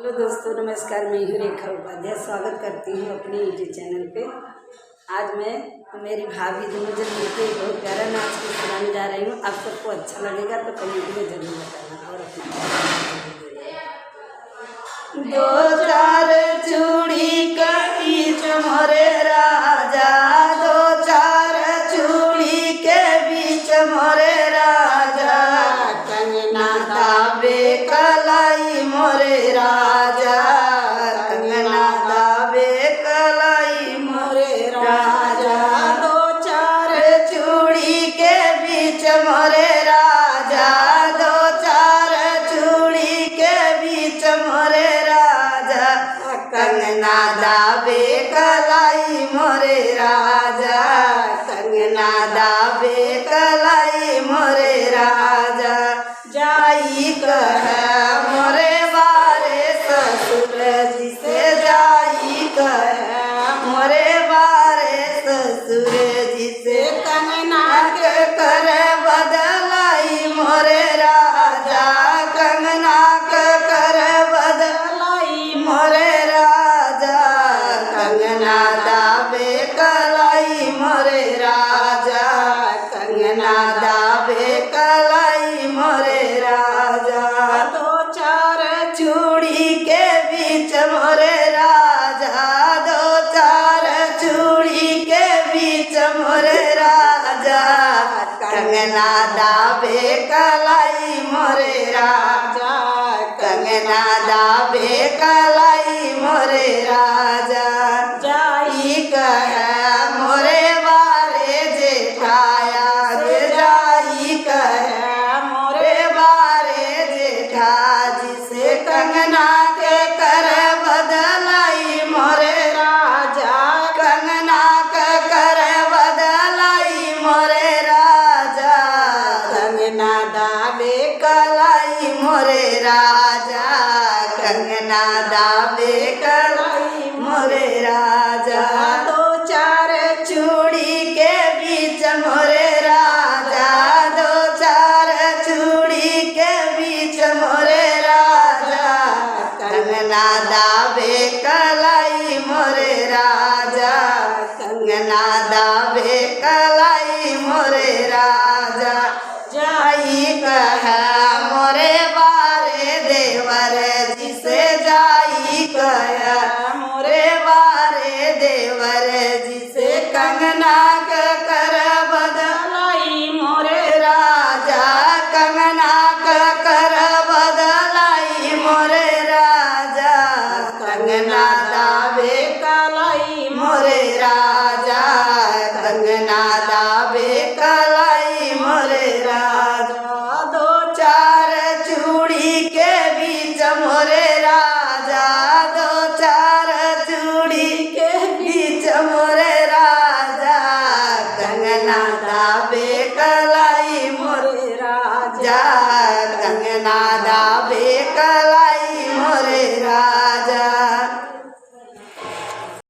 Hello दोस्तों, नमस्कार। मैं हूँ रेखा उपाध्याय, स्वागत करती हूँ अपने यूट्यूब चैनल पे। आज मैं मेरी भाभी दोनों जन मिलकर बहुत प्यारा नाच के सुनाने जा रही हूँ। आप सबको अच्छा लगेगा तो कमेंट में जरूर बताना। और दो चार चूड़ी कई मोरे राजा, दो चार चूड़ी के बीच मोरे राजा, कंगना दाबे कलाई मोरे राजा, कंगना दाबे कलाई मोरे राजा, दो चार चूड़ी के बीच मोरे राजा, दो चार चूड़ी के बीच मोरे राजा, कंगना दाबे कलाई मोरे राजा, कंगना दाबे कलाई मोरे राजा, जाई कह मोरे बारे ससुर जी से, जाई कह मोरे बारे ससुर जी से, कंगना के कर बदलाई मोरे राजा, कंगना के कर बदलाई मोरे राजा, कंगना दाबे कलाई मोरे राजा, कंगना दाबे कलाई मोरे राजा, दो चार चूड़ी के बीच मोरे राजा, दो चार चूड़ी के बीच मोरे राजा, कंगना दाबे कलाई मोरे राजा, कंगना दाबे कलाई मोरे राजा, जाई कह मोरे बारे जेठाया, जाई कह मोरे बारे जेठा जिसे, कंगना के कर बदलाई मोरे राजा, कंगना के कर बदलाई मोरे राजा, कंगना दाबे कलाई मोरे राजा, कंगना दाबे कलाई मोरे राजा, दो चार चूड़ी के बीच मोरे राजा, दो चार चूड़ी के बीच मोरे राजा, कंगना दाबे कलाई मोरे राजा, कंगना दाबे कलाई मोरे राजा, जाई कह मोरे बारे देवर जिसे, जाई कह मोरे बारे देवर जिसे, कंगना के कर बदलाई मोरे राजा, कंगना के कर बदलाई मोरे राजा, कंगना दाबे कलाई मोरे राजा, कंगना दाबे कलाई मोरे राजा, दो चार चूड़ी के बीच मोरे राजा, दो चार चूड़ी के बीच मोरे राजा, कंगना दाबे कलाई मोरे राजा, कंगना दाबे कलाई मोरे राजा।